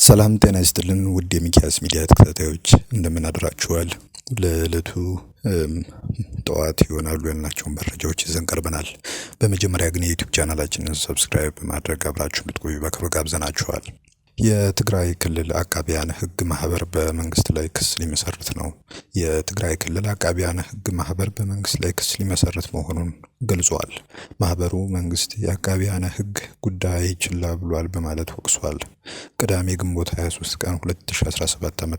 ሰላም ጤና ይስጥልን ውድ የሚኪያስ ሚዲያ ተከታታዮች እንደምን አድራችኋል? ለዕለቱ ጠዋት ይሆናሉ ያልናቸውን መረጃዎች ይዘን ቀርበናል። በመጀመሪያ ግን የዩቲዩብ ቻናላችንን ሰብስክራይብ በማድረግ አብራችሁ እንድትቆዩ በክብር ጋብዘናችኋል። የትግራይ ክልል አቃቢያን ሕግ ማህበር በመንግስት ላይ ክስ ሊመሰርት ነው። የትግራይ ክልል አቃቢያን ሕግ ማህበር በመንግስት ላይ ክስ ሊመሰርት መሆኑን ገልጿል። ማህበሩ መንግስት የአቃቢያን ሕግ ጉዳይ ችላ ብሏል በማለት ወቅሷል። ቅዳሜ ግንቦት 23 ቀን 2017 ዓ.ም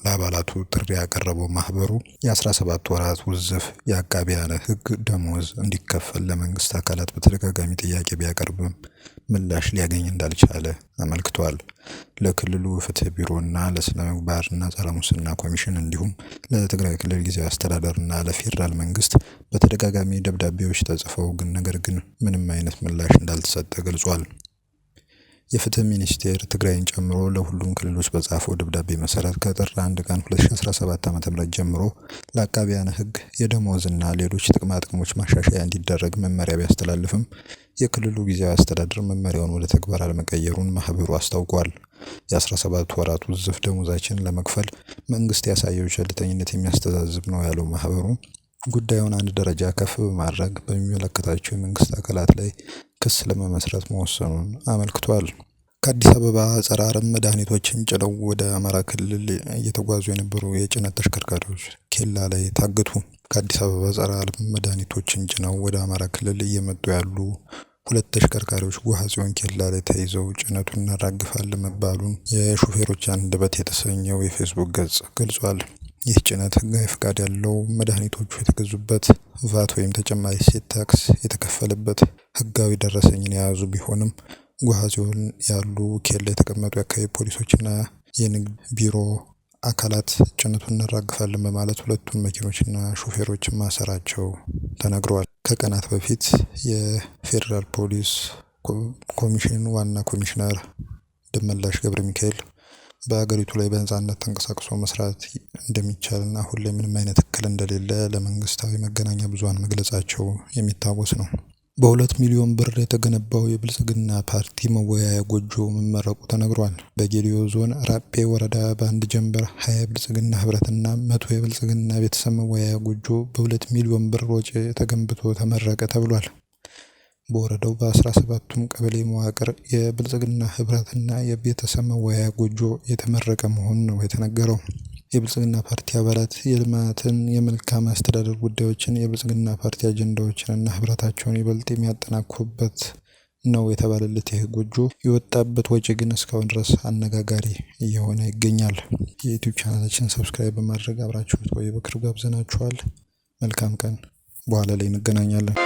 ለአባላቱ ጥሪ ያቀረበው ማህበሩ የ17 ወራት ውዝፍ የአቃቢያን ሕግ ደሞዝ እንዲከፈል ለመንግስት አካላት በተደጋጋሚ ጥያቄ ቢያቀርብም ምላሽ ሊያገኝ እንዳልቻለ አመልክቷል። ለክልሉ ፍትህ ቢሮና ለስነ ምግባርና ጸረ ሙስና ኮሚሽን እንዲሁም ለትግራይ ክልል ጊዜያዊ አስተዳደርና ለፌዴራል መንግስት በተደጋጋሚ ደብዳቤዎች ተጽፈው ነገር ግን ምንም አይነት ምላሽ እንዳልተሰጠ ገልጿል። የፍትህ ሚኒስቴር ትግራይን ጨምሮ ለሁሉም ክልሎች በጻፈው ደብዳቤ መሰረት ከጥር 1 ቀን 2017 ዓ.ም ጀምሮ ለአቃቢያን ሕግ የደሞዝና ሌሎች ጥቅማ ጥቅሞች ማሻሻያ እንዲደረግ መመሪያ ቢያስተላልፍም የክልሉ ጊዜያዊ አስተዳደር መመሪያውን ወደ ተግባር አለመቀየሩን ማህበሩ አስታውቋል። የ17 ወራት ውዝፍ ደሞዛችን ለመክፈል መንግስት ያሳየው ቸልተኝነት የሚያስተዛዝብ ነው ያለው ማህበሩ ጉዳዩን አንድ ደረጃ ከፍ በማድረግ በሚመለከታቸው የመንግስት አካላት ላይ ክስ ለመመስረት መወሰኑን አመልክቷል። ከአዲስ አበባ ጸረ አረም መድኃኒቶችን ጭነው ወደ አማራ ክልል እየተጓዙ የነበሩ የጭነት ተሽከርካሪዎች ኬላ ላይ ታገቱ። ከአዲስ አበባ ጸረ አረም መድኃኒቶችን ጭነው ወደ አማራ ክልል እየመጡ ያሉ ሁለት ተሽከርካሪዎች ጎሐጽዮን ኬላ ላይ ተይዘው ጭነቱን እናራግፋለን መባሉን የሾፌሮች አንደበት የተሰኘው የፌስቡክ ገጽ ገልጿል። ይህ ጭነት ህጋዊ ፈቃድ ያለው መድኃኒቶቹ የተገዙበት ቫት ወይም ተጨማሪ እሴት ታክስ የተከፈለበት ህጋዊ ደረሰኝን የያዙ ቢሆንም ጎሐጽዮን ያሉ ኬላ የተቀመጡ የአካባቢ ፖሊሶችና የንግድ ቢሮ አካላት ጭነቱን እናራግፋለን በማለት ሁለቱን መኪኖችና ሾፌሮችን ማሰራቸው ተነግሯል። ከቀናት በፊት የፌዴራል ፖሊስ ኮሚሽን ዋና ኮሚሽነር ደመላሽ ገብረ ሚካኤል በአገሪቱ ላይ በነጻነት ተንቀሳቅሶ መስራት እንደሚቻልና አሁን ላይ ምንም አይነት እክል እንደሌለ ለመንግስታዊ መገናኛ ብዙሃን መግለጻቸው የሚታወስ ነው። በ2 ሚሊዮን ብር የተገነባው የብልጽግና ፓርቲ መወያያ ጎጆ መመረቁ ተነግሯል። በጌዲዮ ዞን ራጴ ወረዳ በአንድ ጀንበር 20 የብልጽግና ህብረትና 100 የብልጽግና ቤተሰብ መወያያ ጎጆ በ2 ሚሊዮን ብር ወጪ ተገንብቶ ተመረቀ ተብሏል። በወረዳው በ17ቱም ቀበሌ መዋቅር የብልጽግና ህብረትና የቤተሰብ መወያያ ጎጆ የተመረቀ መሆኑ ነው የተነገረው። የብልጽግና ፓርቲ አባላት የልማትን፣ የመልካም አስተዳደር ጉዳዮችን፣ የብልጽግና ፓርቲ አጀንዳዎችንና ህብረታቸውን ይበልጥ የሚያጠናክሩበት ነው የተባለለት ይህ ጎጆ የወጣበት ወጪ ግን እስካሁን ድረስ አነጋጋሪ እየሆነ ይገኛል። የዩቲዩብ ቻናላችንን ሰብስክራይብ በማድረግ አብራችሁ ብትቆዩ በክብር ጋብዘናችኋል። መልካም ቀን። በኋላ ላይ እንገናኛለን።